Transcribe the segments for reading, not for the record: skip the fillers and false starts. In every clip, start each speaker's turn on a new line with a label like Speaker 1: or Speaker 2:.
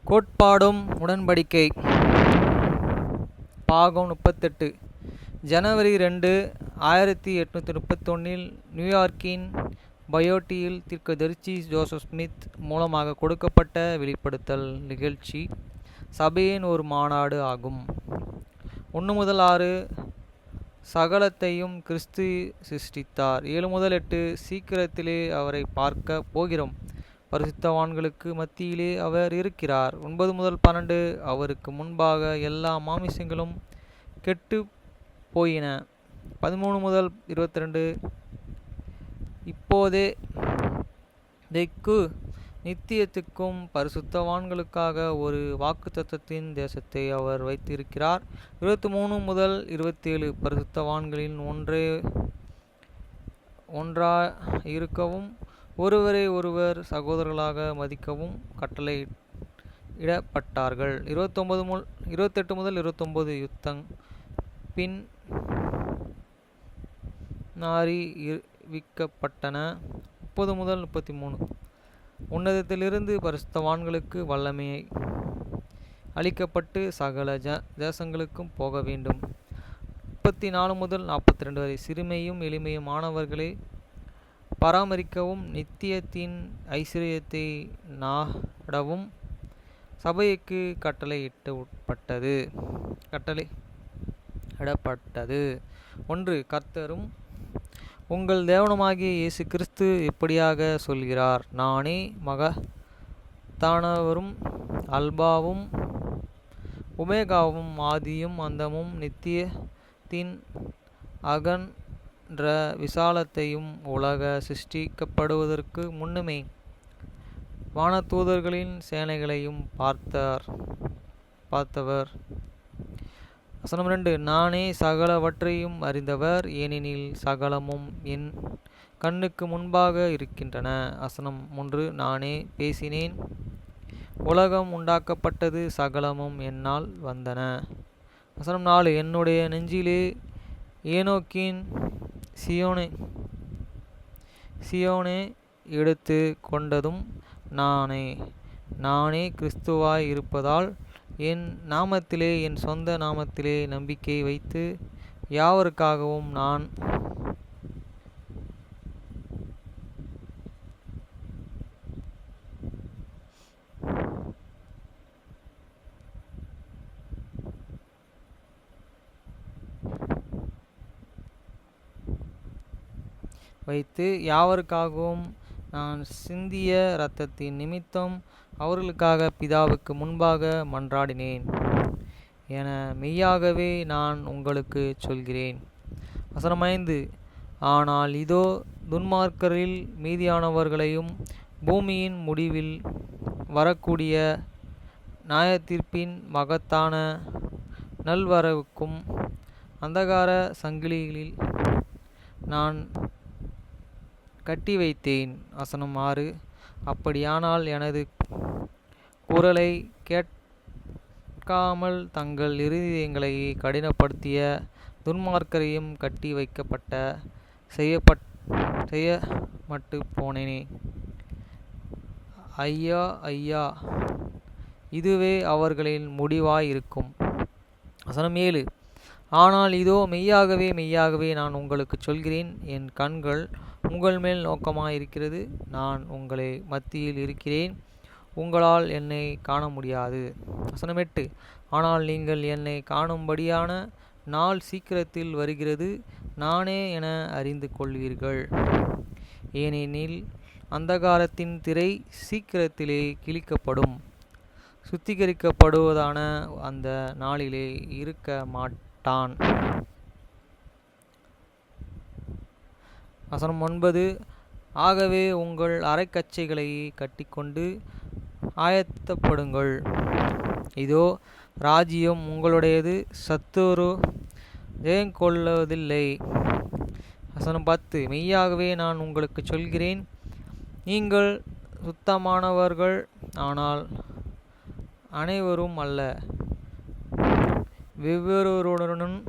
Speaker 1: கோட்பாடும் உடன்படிக்கை பாகம் 38 ஜனவரி 2, 1831 நியூயார்க்கின் பயோட்டியில் தீர்க்கதரிசி ஜோசப் ஸ்மித் மூலமாக கொடுக்கப்பட்ட வெளிப்படுத்தல் நிகழ்ச்சி சபையின் ஒரு மாநாடு ஆகும். 1 முதல் 6 சகலத்தையும் கிறிஸ்து சிருஷ்டித்தார். 7 முதல் 8 சீக்கிரத்திலே அவரை பார்க்க போகிறோம். பரிசுத்தவான்களுக்கு மத்தியிலே அவர் இருக்கிறார். 9 முதல் 12 அவருக்கு முன்பாக எல்லா மாமிசங்களும் கெட்டு போயின. 13 முதல் 22 இப்போதே நித்தியத்துக்கும் பரிசுத்தவான்களுக்காக ஒரு வாக்குத்தத்தத்தின் தேசத்தை அவர் வைத்திருக்கிறார். 23 முதல் 27 பரிசுத்தவான்களின் ஒன்றாயிருக்கவும் ஒருவரை ஒருவர் சகோதரர்களாக மதிக்கவும் கட்டளையிடப்பட்டார்கள். 28 முதல் 29 யுத்தம் பின் அறிவிக்கப்பட்டன. 30 முதல் 33 உன்னதத்திலிருந்து பரிசுத்தவான்களுக்கு வல்லமை அளிக்கப்பட்டு சகல தேசங்களுக்கும் போக வேண்டும். 34 முதல் 42 வரை சிறுமையும் எளிமையும் ஆனவர்களை பராமரிக்கவும் நித்தியத்தின் ஐஸ்வர்யத்தை நாடவும் சபைக்கு கட்டளையிடப்பட்டது. 1 கர்த்தரும் உங்கள் தேவனுமாகிய இயேசு கிறிஸ்து இப்படியாக சொல்கிறார், நானே மகத்தானவரும் அல்பாவும் ஒமேகாவும் ஆதியும் அந்தமும் நித்தியத்தின் அகன்ற விசாலத்தையும் உலக சிருஷ்டிக்கப்படுவதற்கு முன்னுமே வானதூதர்களின் சேனைகளையும் பார்த்தவர். 2 நானே சகலவற்றையும் அறிந்தவர், ஏனெனில் சகலமும் என் கண்ணுக்கு முன்பாக இருக்கின்றன. 3 நானே பேசினேன், உலகம் உண்டாக்கப்பட்டது, சகலமும் என்னால் வந்தன. 4 என்னுடைய நெஞ்சிலே ஏனோக்கின் சியோனே எடுத்து கொண்டதும் நானே கிறிஸ்துவாய் இருப்பதால் என் நாமத்திலே என் சொந்த நாமத்திலே நம்பிக்கை வைத்து யாவருக்காகவும் நான் சிந்திய இரத்தத்தின் நிமித்தம் அவர்களுக்காக பிதாவுக்கு முன்பாக மன்றாடினேன் என மெய்யாகவே நான் உங்களுக்கு சொல்கிறேன். 5 ஆனால் இதோ துன்மார்க்கரில் மீதியானவர்களையும் பூமியின் முடிவில் வரக்கூடிய நியாயத்தீர்ப்பின் மகத்தான நல்வரவுக்கும் அந்தகார சங்கிலிகளில் நான் கட்டி வைத்தேன். 6 அப்படியானால் எனது குரலை கேட்காமல் தங்கள் இருதயங்களை கடினப்படுத்திய துன்மார்க்கரையும் கட்டி வைக்கப்பட்ட செய்யமட்டு போனேனே. ஐயா ஐயா, இதுவே அவர்களின் முடிவாயிருக்கும். 7 ஆனால் இதோ மெய்யாகவே மெய்யாகவே நான் உங்களுக்கு சொல்கிறேன், என் கண்கள் உங்கள் மேல் நோக்கமாயிருக்கிறது. நான் உங்களை மத்தியில் இருக்கிறேன், உங்களால் என்னை காண முடியாது. 8 ஆனால் நீங்கள் என்னை காணும்படியான நாள் சீக்கிரத்தில் வருகிறது, நானே என அறிந்து கொள்வீர்கள். ஏனெனில் அந்தகாரத்தின் திரை சீக்கிரத்திலே கிழிக்கப்படும், சுத்திகரிக்கப்படுவதான அந்த நாளிலே இருக்க மாட்டான். 9 ஆகவே உங்கள் அரைக்கச்சைகளை கட்டிக்கொண்டு ஆயத்தப்படுங்கள், இதோ ராஜ்யம் உங்களுடையது, சத்துரு ஜெயங்கொள்வதில்லை. 10 மெய்யாகவே நான் உங்களுக்கு சொல்கிறேன், நீங்கள் சுத்தமானவர்கள், ஆனால் அனைவரும் அல்ல, வெவ்வேறுவருடனும்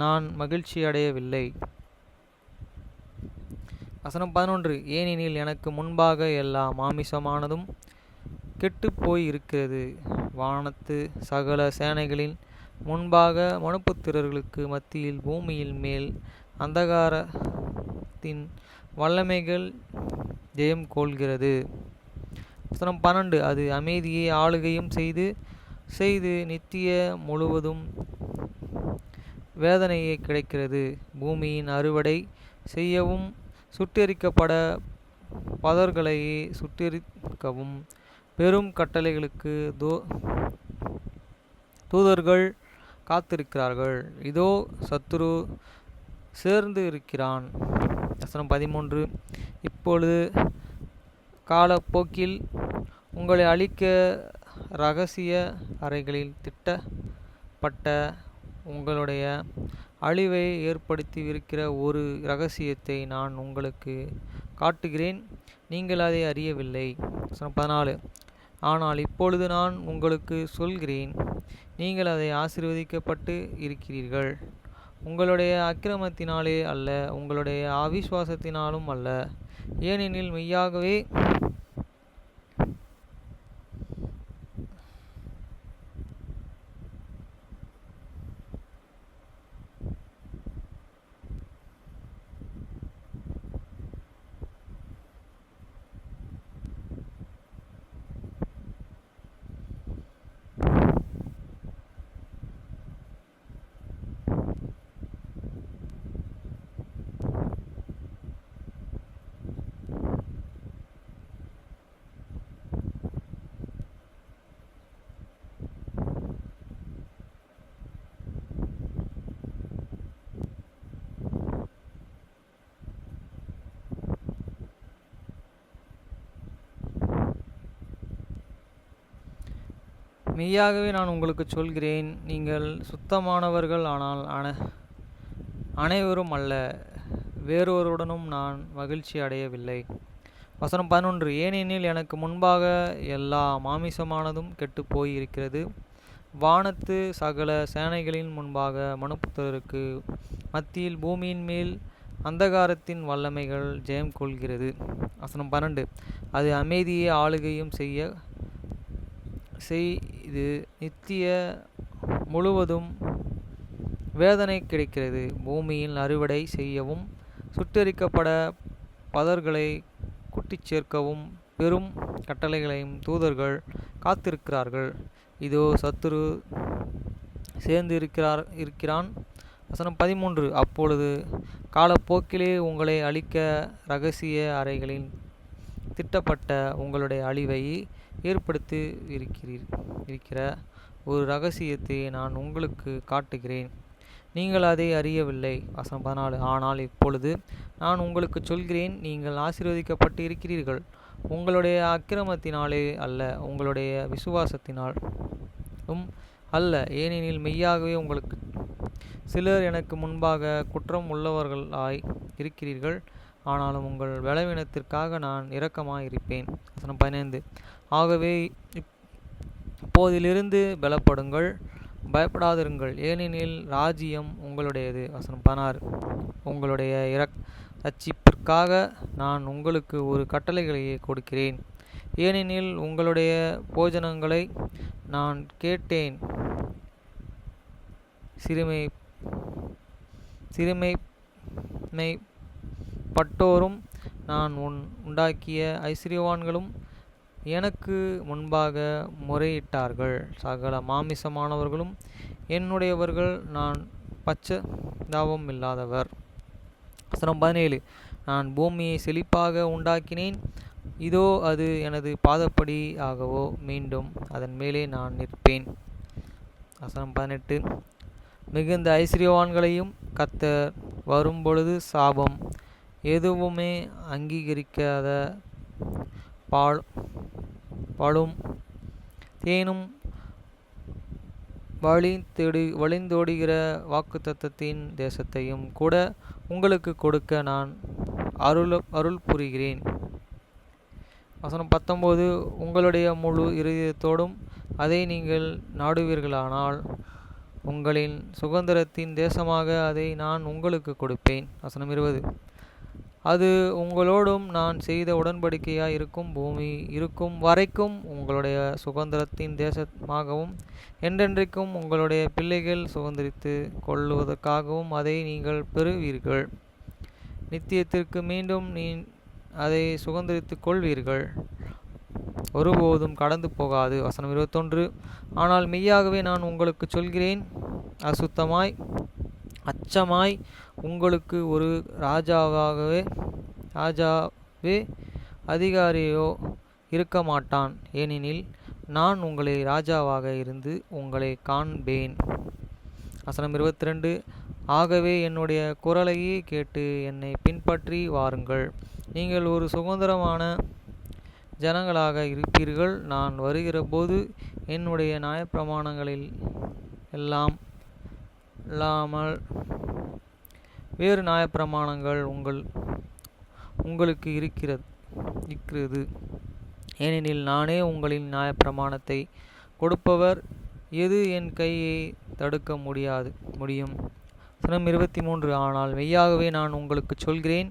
Speaker 1: நான் மகிழ்ச்சி அடையவில்லை. 11 ஏனெனில் எனக்கு முன்பாக எல்லா மாமிசமானதும் கெட்டுப்போய் இருக்கிறது. வானத்து சகல சேனைகளின் முன்பாக மனுபுத்திரருக்கு மத்தியில் பூமியின் மேல் அந்தகாரத்தின் வல்லமைகள் ஜெயம் கொள்கிறது. வசனம் 12. அது அமைதியை ஆளுகையும் செய்து நித்திய முழுவதும் வேதனையை கிடைக்கிறது. பூமியின் அறுவடை செய்யவும் சுட்டெரிக்கப்பட பதர்களை சுட்டெரிக்கவும் பெரும் கட்டளைகளுக்கு தூதர்கள் காத்திருக்கிறார்கள். இதோ சத்துரு சேர்ந்து இருக்கிறான். வசனம் 13. இப்பொழுது காலப்போக்கில் உங்களை அழிக்க இரகசிய அறைகளில் திட்டப்பட்ட உங்களுடைய அழிவை ஏற்படுத்தியிருக்கிற ஒரு இரகசியத்தை நான் உங்களுக்கு காட்டுகிறேன், நீங்கள் அதை அறியவில்லை. வசனம் 14. ஆனால் இப்பொழுது நான் உங்களுக்கு சொல்கிறேன், நீங்கள் அதை ஆசீர்வதிக்கப்பட்டு இருக்கிறீர்கள், உங்களுடைய அக்கிரமத்தினாலே அல்ல, உங்களுடைய அவிசுவாசத்தினாலும் அல்ல. ஏனெனில் மெய்யாகவே நான் உங்களுக்கு சொல்கிறேன், நீங்கள் சுத்தமானவர்கள், ஆனால் அனைவரும் அல்ல, வேறொருவருடனும் நான் மகிழ்ச்சி அடையவில்லை. வசனம் 11. ஏனெனில் எனக்கு முன்பாக எல்லா மாமிசமானதும் கெட்டுப்போய் இருக்கிறது. வானத்து சகல சேனைகளின் முன்பாக மனுபுத்திரருக்கு மத்தியில் பூமியின் மேல் அந்தகாரத்தின் வல்லமைகள் ஜெயம் கொள்கிறது. வசனம் 12. அது அமைதியை ஆளுகையும் செய்து நித்திய முழுவதும் வேதனை கிடைக்கிறது. பூமியில் அறுவடை செய்யவும் சுட்டெரிக்கப்பட பதர்களை கூட்டிச் சேர்க்கவும் பெரும் கட்டளைகளையும் தூதர்கள் காத்திருக்கிறார்கள். இதோ சத்துரு சேர்ந்து இருக்கிறான். வசனம் 13. அப்பொழுது காலப்போக்கிலே உங்களை அழிக்க இரகசிய அறைகளில் திட்டப்பட்ட உங்களுடைய அழிவை ஏற்படுத்தி இருக்கிற ஒரு இரகசியத்தை நான் உங்களுக்கு காட்டுகிறேன், நீங்கள் அதை அறியவில்லை. வசனம் 14. ஆனால் இப்பொழுது நான் உங்களுக்கு சொல்கிறேன், நீங்கள் ஆசீர்வதிக்கப்பட்டு இருக்கிறீர்கள், உங்களுடைய அக்கிரமத்தினாலே அல்ல, உங்களுடைய விசுவாசத்தினாலும் அல்ல. ஏனெனில் மெய்யாகவே உங்களுக்கு சிலர் எனக்கு முன்பாக குற்றம் உள்ளவர்களாய் இருக்கிறீர்கள், ஆனாலும் உங்கள் பலவீனத்திற்காக நான் இரக்கமாயிருப்பேன். வசனம் 15. ஆகவே இப்போதிலிருந்து பலப்படுங்கள், பயப்படாதிருங்கள், ஏனெனில் ராஜ்யம் உங்களுடையது. வசனம் 16. உங்களுடைய இரட்சிப்பிற்காக நான் உங்களுக்கு ஒரு கட்டளைகளையே கொடுக்கிறேன், ஏனெனில் உங்களுடைய போஜனங்களை நான் கேட்டேன், சிறுமைப்பட்டோரும் நான் உண்டாக்கிய ஐஸ்வர்யவான்களும் எனக்கு முன்பாக முறையிட்டார்கள். சகல மாமிசமானவர்களும் என்னுடையவர்கள், நான் பச்சதாபம் இல்லாதவர். வசனம் 17. நான் பூமியை செழிப்பாக உண்டாக்கினேன், இதோ அது எனது பாதப்படி ஆகவோ, மீண்டும் அதன் மேலே நான் நிற்பேன். வசனம் 18. மிகுந்த ஐஸ்வர்யவான்களையும் கர்த்தர் வரும்பொழுது சாபம் எதுவுமே அங்கீகரிக்காத பாலும் தேனும் வழிந்தோடுகிற வாக்குத்தத்தத்தின் தேசத்தையும் கூட உங்களுக்கு கொடுக்க நான் அருள் புரிகிறேன். வசனம் 19. உங்களுடைய முழு இருதயத்தோடும் அதை நீங்கள் நாடுவீர்களானால் உங்களின் சுதந்திரத்தின் தேசமாக அதை நான் உங்களுக்கு கொடுப்பேன். வசனம் 20. அது உங்களோடும் நான் செய்த உடன்படிக்கையாய் இருக்கும். பூமி இருக்கும் வரைக்கும் உங்களுடைய சுதந்திரத்தின் தேசமாகவும் என்றென்றைக்கும் உங்களுடைய பிள்ளைகள் சுதந்திரித்து கொள்ளுவதற்காகவும் அதை நீங்கள் பெறுவீர்கள். நித்தியத்திற்கு மீண்டும் நீ அதை சுதந்திரித்துக் கொள்வீர்கள், ஒருபோதும் கடந்து போகாது. வசனம் 21. ஆனால் மெய்யாகவே நான் உங்களுக்கு சொல்கிறேன், அசுத்தமாய் அச்சமாய் உங்களுக்கு ஒரு ராஜாவே அதிகாரியோ இருக்க மாட்டான். ஏனெனில் நான் உங்களை ராஜாவாக இருந்து உங்களை காண்பேன். வசனம் 22. ஆகவே என்னுடைய குரலையே கேட்டு என்னை பின்பற்றி வாருங்கள். நீங்கள் ஒரு சுதந்திரமான ஜனங்களாக இருப்பீர்கள். நான் வருகிற போது என்னுடைய நியாயப்பிரமாணங்களில் இல்லாமல் வேறு நியாயப்பிரமாணங்கள் உங்களுக்கு இருக்கிறது. ஏனெனில் நானே உங்களின் நியாயப்பிரமாணத்தை கொடுப்பவர். எது என் கையை தடுக்க முடியும். வசனம் 23. ஆனால் மெய்யாகவே நான் உங்களுக்கு சொல்கிறேன்,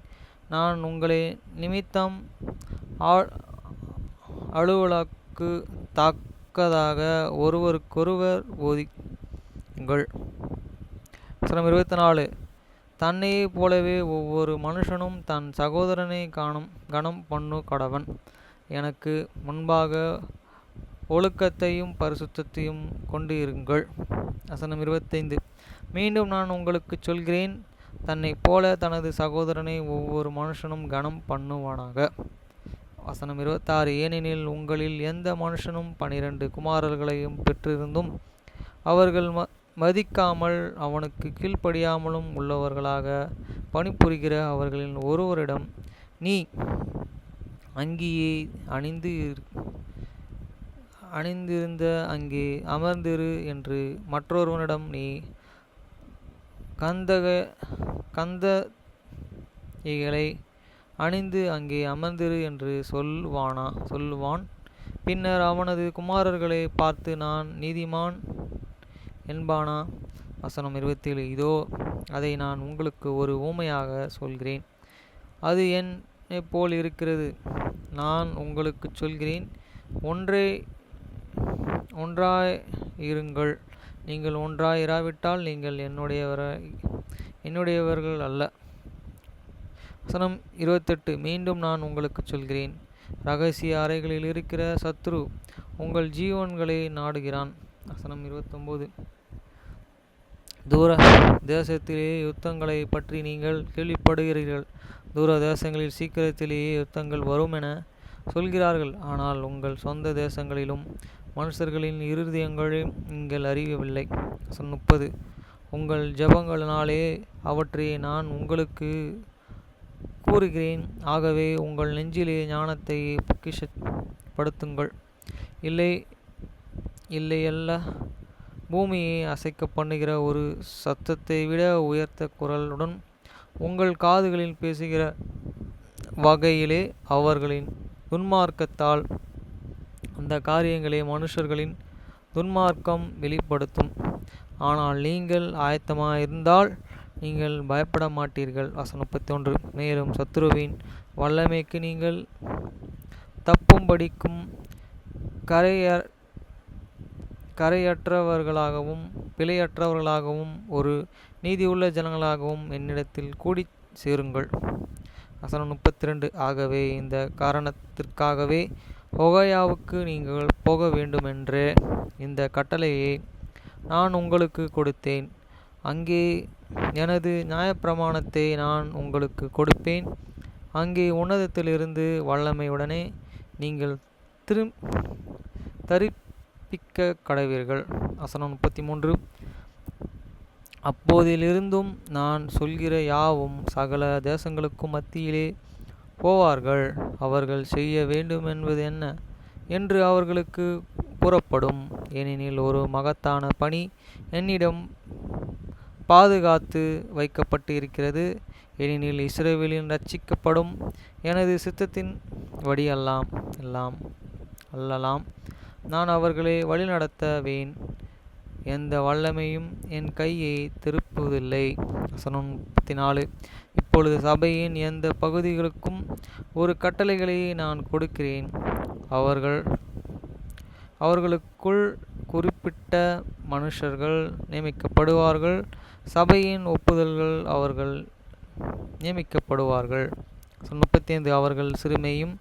Speaker 1: நான் உங்களை நிமித்தம் அலுவலுக்கு தக்கதாக ஒருவருக்கொருவர் போதியுங்கள். வசனம் 24. தன்னையே போலவே ஒவ்வொரு மனுஷனும் தன் சகோதரனை கனம் பண்ணு கடவன். எனக்கு முன்பாக ஒழுக்கத்தையும் பரிசுத்தத்தையும் கொண்டு இருங்கள். வசனம் 25. மீண்டும் நான் உங்களுக்கு சொல்கிறேன், தன்னை போல தனது சகோதரனை ஒவ்வொரு மனுஷனும் கனம் பண்ணுவானாக. வசனம் 26. ஏனெனில் உங்களில் எந்த மனுஷனும் 12 குமாரர்களையும் பெற்றிருந்தும் அவர்கள் மதிக்காமல் அவனுக்கு கீழ்ப்படியாமலும் உள்ளவர்களாக பணிபுரிகிற அவர்களின் ஒருவரிடம் நீ அங்கியை அணிந்திருந்த அங்கே அமர்ந்திரு என்று மற்றொருவனிடம் நீ கந்தைகளை அணிந்து அங்கே அமர்ந்திரு என்று சொல்லுவான். பின்னர் அவனது குமாரர்களை பார்த்து நான் நீதிமான் என்பானா? வசனம் 27. இதோ அதை நான் உங்களுக்கு ஒரு ஊமையாக சொல்கிறேன், அது என்னை போல் இருக்கிறது. நான் உங்களுக்கு சொல்கிறேன், ஒன்றாயிருங்கள். நீங்கள் ஒன்றாயிராவிட்டால் நீங்கள் என்னுடையவர்கள் அல்ல. வசனம் 28. மீண்டும் நான் உங்களுக்கு சொல்கிறேன், இரகசிய அறைகளில் இருக்கிற சத்துரு உங்கள் ஜீவன்களை நாடுகிறான். வசனம் 29. தூர தேசத்திலேயே யுத்தங்களை பற்றி நீங்கள் கேள்விப்படுகிறீர்கள். தூர தேசங்களில் சீக்கிரத்திலேயே யுத்தங்கள் வரும் என சொல்கிறார்கள். ஆனால் உங்கள் சொந்த தேசங்களிலும் மனுஷர்களின் இருதயங்களையும் நீங்கள் அறியவில்லை. வசனம் 30. உங்கள் ஜெபங்களினாலே அவற்றை நான் உங்களுக்கு கூறுகிறேன். ஆகவே உங்கள் நெஞ்சிலே ஞானத்தை பொக்கிஷப்படுத்துங்கள். இல்லையல்ல பூமியை அசைக்க பண்ணுகிற ஒரு சத்தத்தை விட உயர்த்த குரலுடன் உங்கள் காதுகளில் பேசுகிற வகையிலே அவர்களின் துன்மார்க்கத்தால் அந்த காரியங்களே மனுஷர்களின் துன்மார்க்கம் வெளிப்படுத்தும். ஆனால் நீங்கள் ஆயத்தமாயிருந்தால் நீங்கள் பயப்பட மாட்டீர்கள். வசனம் 31. மேலும் சத்துருவின் வல்லமைக்கு நீங்கள் தப்பும்படிக்கும் கரையற்றவர்களாகவும் பிழையற்றவர்களாகவும் ஒரு நீதியுள்ள ஜனங்களாகவும் என்னிடத்தில் கூடி சேருங்கள். வசனம் 32. ஆகவே இந்த காரணத்திற்காகவே ஒகாயாவுக்கு நீங்கள் போக வேண்டுமென்ற இந்த கட்டளையை நான் உங்களுக்கு கொடுத்தேன். அங்கே எனது நியாயப்பிரமாணத்தை நான் உங்களுக்கு கொடுப்பேன். அங்கே உன்னதத்திலிருந்து வல்லமையுடனே நீங்கள் தரிப்பிக்க கடவீர்கள். வசனம் 33. அப்போதிலிருந்தும் நான் சொல்கிற யாவும் சகல தேசங்களுக்கும் மத்தியிலே போவார்கள். அவர்கள் செய்ய வேண்டுமென்பது என்ன என்று அவர்களுக்கு கூறப்படும். ஏனெனில் ஒரு மகத்தான பணி என்னிடம் பாதுகாத்து வைக்கப்பட்டு இருக்கிறது. ஏனெனில் இஸ்ரவேலின் ரட்சிக்கப்படும் எனது சித்தத்தின் வடி அல்லலாம். நான் அவர்களை வழிநடத்துவேன். எந்த வல்லமையும் என் கையை அனுப்புவதில்லை. வசனம் 34. இப்பொழுது சபையின் எந்த பகுதிகளுக்கும் ஒரு கட்டளைகளை நான் கொடுக்கிறேன். அவர்களுக்குள் குறிப்பிட்ட மனுஷர்கள் நியமிக்கப்படுவார்கள். சபையின் ஒப்புதல்கள் அவர்கள் நியமிக்கப்படுவார்கள். 35. அவர்கள் சிறுமையும்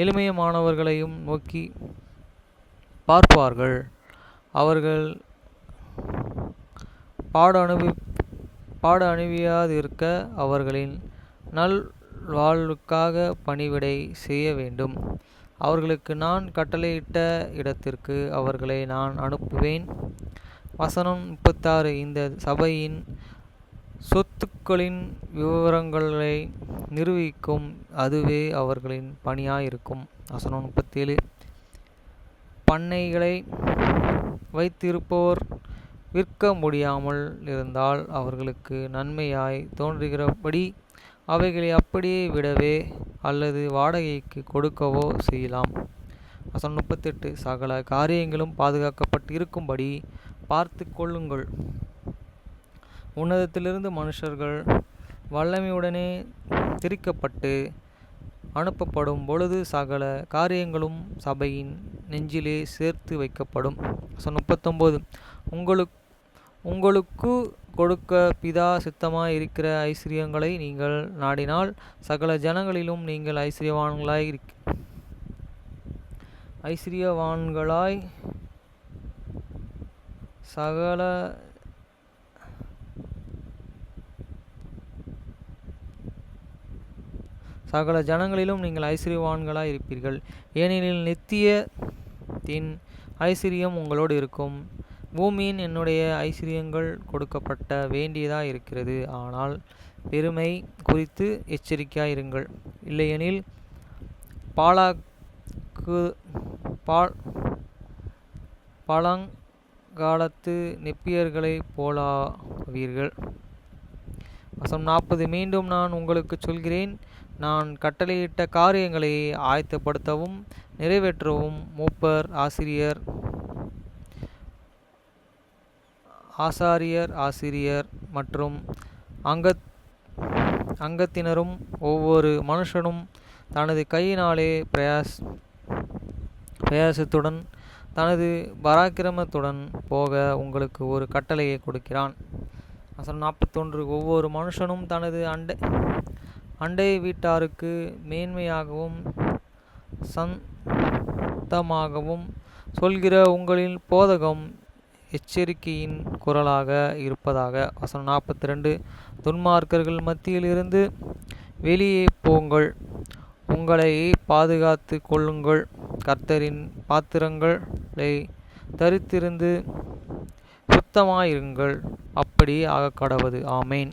Speaker 1: எளிமையுமானவர்களையும் நோக்கி பார்ப்பார்கள். அவர்கள் பாட அணிவியாதிருக்க அவர்களின் நல்வாழ்வுக்காக பணிவிடை செய்ய வேண்டும். அவர்களுக்கு நான் கட்டளையிட்ட இடத்திற்கு அவர்களை நான் அனுப்புவேன். வசனம் 36. இந்த சபையின் சொத்துக்களின் விவரங்களை நிரூபிக்கும் அதுவே அவர்களின் பணியாயிருக்கும். வசனம் 37. பண்ணைகளை வைத்திருப்போர் விற்க முடியாமல் இருந்தால் அவர்களுக்கு நன்மையாய் தோன்றுகிறபடி அவைகளை அப்படியே விடவே அல்லது வாடகைக்கு கொடுக்கவோ செய்யலாம். வசனம் 38. சகல காரியங்களும் பாதுகாக்கப்பட்டு இருக்கும்படி பார்த்து கொள்ளுங்கள். உன்னதத்திலிருந்து மனுஷர்கள் வல்லமையுடனே திரிக்கப்பட்டு அனுப்பப்படும் பொழுது சகல காரியங்களும் சபையின் நெஞ்சிலே சேர்த்து வைக்கப்படும். வசனம் 39. உங்களுக்கு கொடுக்க பிதா சித்தமாய் இருக்கிற ஐஸ்வரியங்களை நீங்கள் நாடினால் சகல ஜனங்களிலும் நீங்கள் ஐஸ்வரியவான்களாய் சகல ஜனங்களிலும் நீங்கள் ஐஸ்வரியவான்களாய் இருப்பீர்கள். ஏனெனில் நித்தியத்தின் ஐஸ்வரியம் உங்களோடு இருக்கும். பூமியின் என்னுடைய ஐஸ்வரியங்கள் கொடுக்கப்பட்ட வேண்டியதாய் இருக்கிறது. ஆனால் பெருமை குறித்து எச்சரிக்கையாயிருங்கள். இல்லையெனில் பழங்காலத்து நெப்பியர்களைப் போலாவீர்கள். வசனம் 40. மீண்டும் நான் உங்களுக்கு சொல்கிறேன், நான் கட்டளையிட்ட காரியங்களை ஆயத்தப்படுத்தவும் நிறைவேற்றவும் மூப்பர் ஆசாரியர் மற்றும் அங்கத்தினரும் ஒவ்வொரு மனுஷனும் தனது கையினாலே பிரயாசத்துடன் தனது பராக்கிரமத்துடன் போக உங்களுக்கு ஒரு கட்டளையை கொடுக்கிறான். வசனம் 41. ஒவ்வொரு மனுஷனும் தனது அண்டை வீட்டாருக்கு மேன்மையாகவும் சந்தமாகவும் சொல்கிற உங்களின் போதகம் எச்சரிக்கையின் குரலாக இருப்பதாக. வசனம் 42. துன்மார்க்கர்கள் மத்தியில் இருந்து வெளியே போங்கள், உங்களை பாதுகாத்து கொள்ளுங்கள், கர்த்தரின் பாத்திரங்களை தரித்திருந்து சுத்தமாயிருங்கள், அப்படி ஆகக்கடவது. ஆமேன்.